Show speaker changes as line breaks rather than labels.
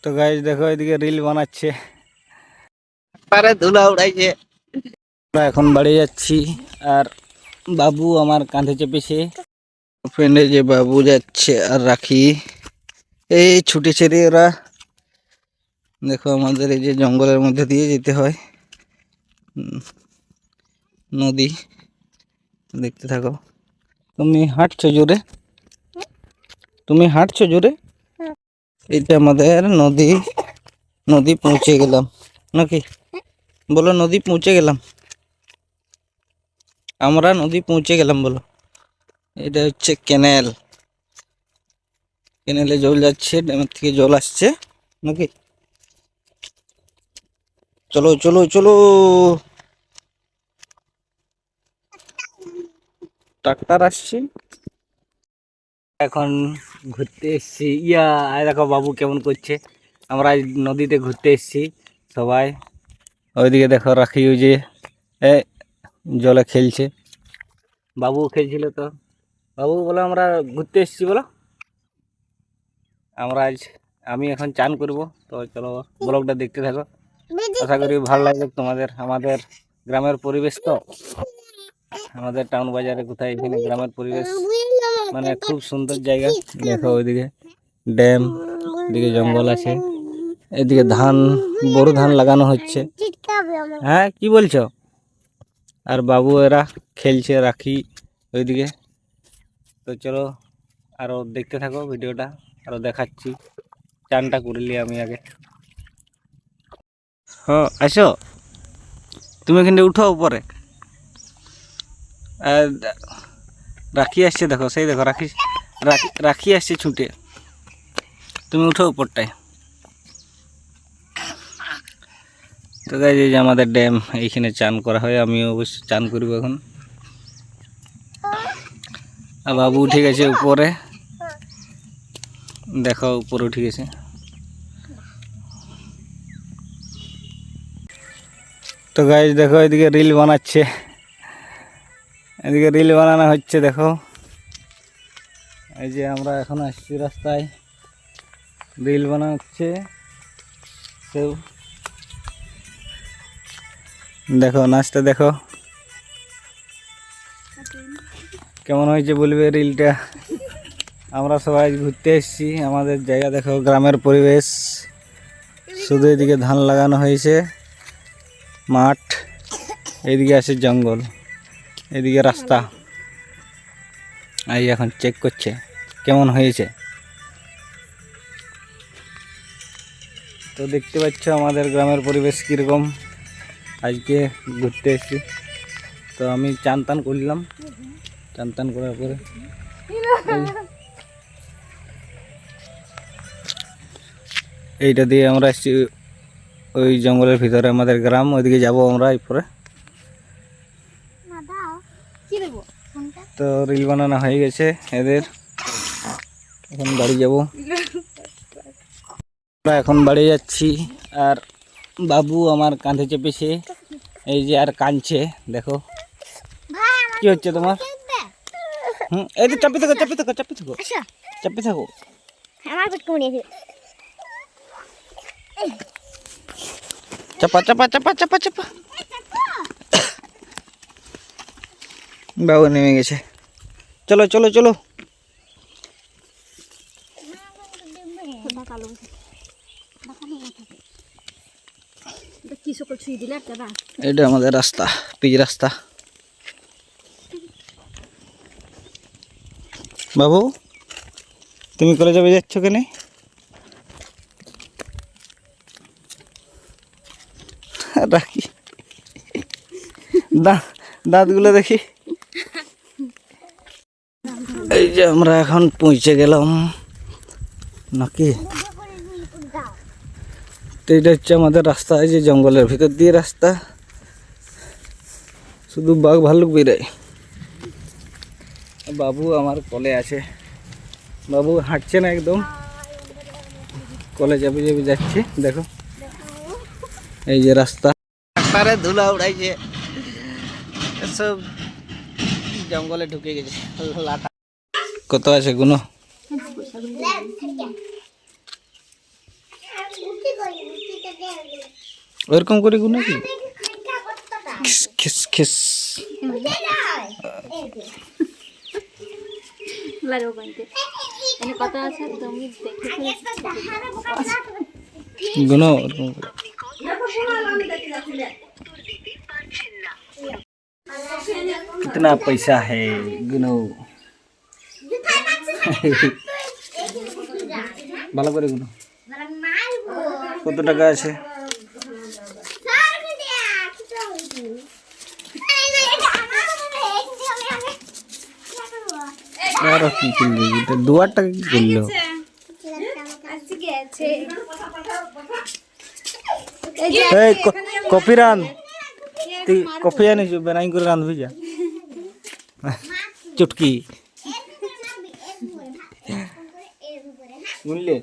তো গাইস দেখো এদিকে রিল বানাচ্ছে,
ধুলা উড়াইছে।
আমরা এখন বাড়ি যাচ্ছি আর বাবু আমার কাঁধে চেপেছে।
ফ্রেন্ডে যে বাবু যাচ্ছে আর রাখি এই ছুটেছে রে ওরা। দেখো আমাদের এই যে জঙ্গলের মধ্যে দিয়ে যেতে হয়, নদী দেখতে থাকো।
তুমি হাঁটছো জোরে, তুমি হাঁটছো জোরে।
এটা আমাদের নদী, নদী পৌঁছে গেলাম নাকি বলো, নদী পৌঁছে গেলাম, আমরা নদী পৌঁছে গেলাম বলো। এটা হচ্ছে ক্যানেল, ক্যানেলে জল যাচ্ছে, ড্যামের থেকে জল আসছে নাকি। চলো চলো চলো, ট্রাক্টর আসছে।
এখন ঘুরতে এসছি, আয় দেখো বাবু কেমন করছে। আমরা আজ নদীতে ঘুরতে এসছি সবাই। ওইদিকে দেখো রাখি ওই যে জলে খেলছে, বাবু খেলছিল। তো বাবু বলো আমরা ঘুরতে এসছি বলো। আমি এখন চান করব, তো চলো ব্লগটা দেখতে থাকো। আশা করি ভালো লাগবে তোমাদের। আমাদের গ্রামের পরিবেশ, তো আমাদের টাউন বাজারে কোথায়, এখানে গ্রামের পরিবেশ মানে খুব সুন্দর জায়গা। দেখো ওইদিকে ড্যাম, এদিকে জঙ্গল আছে, এদিকে ধান, বড় ধান লাগানো হচ্ছে। হ্যাঁ কি বলছো? আর বাবু এরা খেলছে রাখি ওইদিকে। তো চলো আরো দেখতে থাকো ভিডিওটা, আরো দেখাচ্ছি। চানটা করলি আমি আগে। হ্যাঁ আসো, তুমি এখানে উঠো উপরে। আর রাখি আসছে দেখো, সেই দেখো রাখি রাখি আসছে ছুটে। তুমি উঠো উপরটায়। তো গাইস এই যে আমাদের ড্যাম, এইখানে চান করা হয়। আমিও অবশ্য চান করব এখন। আর বাবু উঠে গেছে উপরে, দেখো উপরে উঠে গেছে। তো গাইস দেখো এদিকে রিল বানাচ্ছে, এদিকে রিল বানানো হচ্ছে দেখো। এই যে আমরা এখন আসছি রাস্তায়, রিল বানাচ্ছে কেউ। দেখো নাচটা দেখো কেমন হয়েছে বলবে রিলটা। আমরা সবাই ঘুরতে এসেছি আমাদের জায়গা। দেখো গ্রামের পরিবেশ, শুধু এদিকে ধান লাগানো হয়েছে, মাঠ, এদিকে আছে জঙ্গল, এদিকে রাস্তা। এই এখন চেক করছে কেমন হয়েছে। তো দেখতে পাচ্ছ আমাদের গ্রামের পরিবেশ কীরকম। আজকে ঘুরতে এসেছি, তো আমি চান টান করলাম। চান টান করার পরে এইটা দিয়ে আমরা এসেছি ওই জঙ্গলের ভিতরে আমাদের গ্রাম। ওইদিকে যাবো আমরা এরপরে। তো রিল বানানো হয়ে গেছে এদের, এখন বাড়ি যাব। আমরা এখন বাড়ি যাচ্ছি আর বাবু আমার কাঁধে চেপেছে, এই যে আর কাঁদছে দেখো। কি হচ্ছে তোমার? এই তো চাপে থাকো, চাপে থাকো, চাপে থাকো, চাপে থাকো। চাপা চাপা চাপা চাপা চাপা। বাবু নেমে গেছে, চলো চলো চলো। এটা আমাদের রাস্তা, পিচ রাস্তা। বাবু তুমি কলেজে যাচ্ছ কেন? রাখি দাঁতগুলো দেখি। এই যে আমরা এখন পৌঁছে গেলাম নাকি। তো এটা হচ্ছে আমাদের রাস্তা, এই যে জঙ্গলের ভিতর দিয়ে রাস্তা, শুধু বাঘ ভাল্লুক বেরোয়। বাবু আমার কোলে আছে, বাবু হাঁটছে না একদম, কোলে চাপে চাপে যাচ্ছে দেখো। এই যে রাস্তা,
ট্রাক্টরে ধুলা উড়াইছে,
সব জঙ্গলে ঢুকে গেছে। কত আছে গুনো?
ওরকম করে গুণ নাকি খিস খিস খিস
কথা আছে তুমি দেখে
গুণ ওরকম করে। कितना पैसा है गुनो ভালো করে গুনো কত টাকা আছে আর কি কিনলি এটা 2000 টাকা কি করলো এই কফি রান তুই কফি আনিস বেনাই করে রাঁধবি যা চুটকি বুঝলে